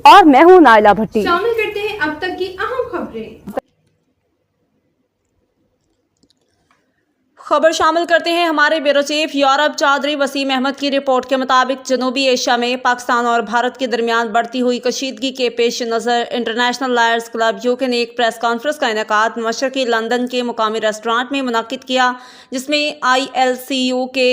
और मैं हूँ नाइला भट्टी। शामिल करते हैं अब तक की अहम खबरें। खबर शामिल करते हैं हमारे bureau chief Europe Chaudhary Waseem Ahmed की रिपोर्ट के मुताबिक जनूबी एशिया में पाकिस्तान और भारत के दरमियान बढ़ती हुई कशीदगी के पेश नज़र इंटरनेशनल लॉयर्स क्लब यूके ने एक प्रेस कॉन्फ्रेंस का इनेकाद मशरकी लंदन के मुकामी रेस्टोरेंट में मुनाकिद किया, जिसमें ILCU के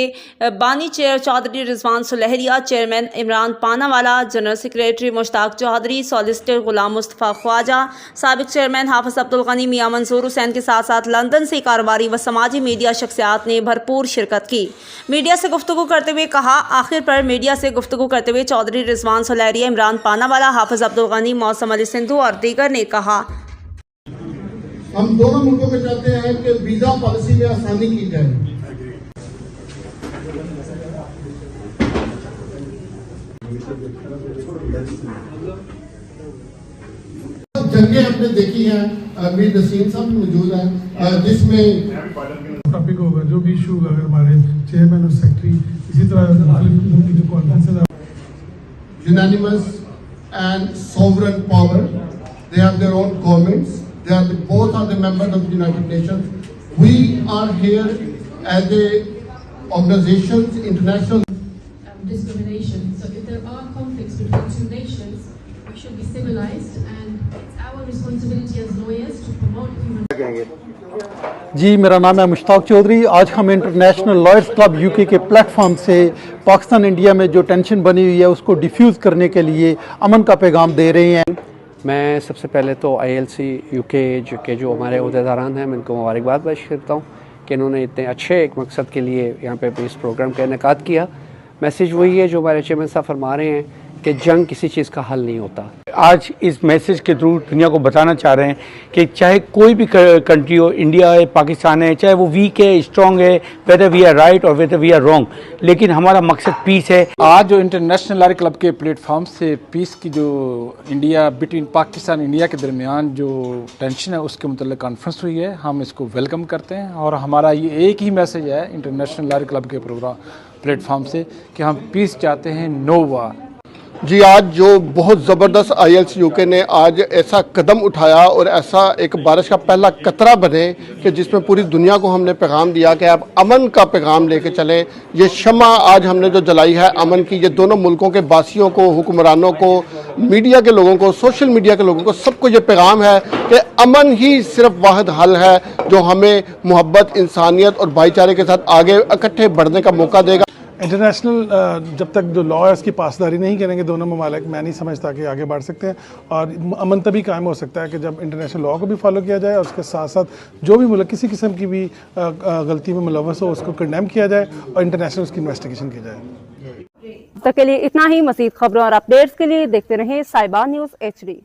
बानी chair Chaudhry Rizwan Sulehria, chairman Imran Panawala, general secretary Mushtaq Chaudhry, solicitor Ghulam Mustafa Khwaja, साबिक चेयरमैन हाफिज अब्दुल गनी, मियां मंसूर हुसैन के साथ साथ लंदन से कारोबारी व समाजी मीडिया शख्सियात ने भरपूर शिरकत की। मीडिया से गुफ्तगू करते हुए कहा, आखिर पर मीडिया से गुफ्तगू करते हुए चौधरी रिजवान सुलहरिया, इमरान पानावाला, हाफिज अब्दुल गनी, मौसम अली सिंधु और दीगर ने कहा, हम दोनों मुल्कों में चाहते हैं कि वीजा पॉलिसी में आसानी की जाए। जंगें हमने देखी हैं, मीर नसीम साहब मौजूद हैं, जिसमें टॉपिक होगा जो भी इशू होगा, अगर हमारे चेयरमैन और सेक्रेटरी इसी तरह उनकी जो conference unanimous and sovereign power, they have their own governments, both are the members of the United Nations. We are here as a organizations, international discrimination. So if there are conflicts between two nations, we should be civilized, and it's our responsibility as lawyers to promote human. जी, मेरा नाम है मुश्ताक चौधरी। आज हम international lawyers club UK के platform से Pakistan India में जो tension बनी हुई है उसको डिफ्यूज़ करने के लिए अमन का पैगाम दे रहे हैं। मैं सबसे पहले तो ILC यूके जो हमारे अहदेदारान हैं, मैं उनको मुबारकबाद पेश करता हूँ कि इन्होंने इतने अच्छे एक मकसद के लिए यहाँ पे इस प्रोग्राम का इनेकाद किया। मैसेज वही है जो हमारे चेयरमैन साहब फरमा रहे हैं कि जंग किसी चीज़ का हल नहीं होता। आज इस मैसेज के थ्रू दुनिया को बताना चाह रहे हैं कि चाहे कोई भी कंट्री हो, इंडिया है, पाकिस्तान है, चाहे वो वीक है, स्ट्रॉन्ग है, वेदर वी आर राइट और वेदर वी आर रॉन्ग, लेकिन हमारा मकसद पीस है। आज जो इंटरनेशनल लॉयर क्लब के प्लेटफॉर्म से पीस की जो इंडिया बिटवीन पाकिस्तान इंडिया के दरमियान जो टेंशन है उसके मतलब कॉन्फ्रेंस हुई है, हम इसको वेलकम करते हैं और हमारा ये एक ही मैसेज है इंटरनेशनल लॉयर क्लब के प्लेटफॉर्म से कि हम पीस चाहते हैं, नो वार। जी, आज जो बहुत ज़बरदस्त ILC यूके ने आज ऐसा कदम उठाया और ऐसा एक बारिश का पहला कतरा बने कि जिसमें पूरी दुनिया को हमने पैगाम दिया कि आप अमन का पैगाम लेके चलें। ये शम्मा आज हमने जो जलाई है अमन की, ये दोनों मुल्कों के बासियों को, हुक्मरानों को, मीडिया के लोगों को, सोशल मीडिया के लोगों को, सबको ये पैगाम है कि अमन ही सिर्फ वाहिद हल है जो हमें मोहब्बत, इंसानियत और भाईचारे के साथ आगे इकट्ठे बढ़ने का मौका देगा। इंटरनेशनल जब तक जो लॉयर्स की पासदारी नहीं करेंगे दोनों ममालिक, मैं नहीं समझता कि आगे बढ़ सकते हैं। और अमन तभी कायम हो सकता है कि जब इंटरनेशनल लॉ को भी फॉलो किया जाए और उसके साथ साथ जो भी मुल्क किसी किस्म की भी गलती में मुलव्वस हो उसको कंडेम किया जाए और इंटरनेशनल उसकी इन्वेस्टिगेशन की जाए। तक के लिए इतना ही। मज़ीद खबरों और अपडेट्स के लिए देखते रहें साहिबा न्यूज़ HD।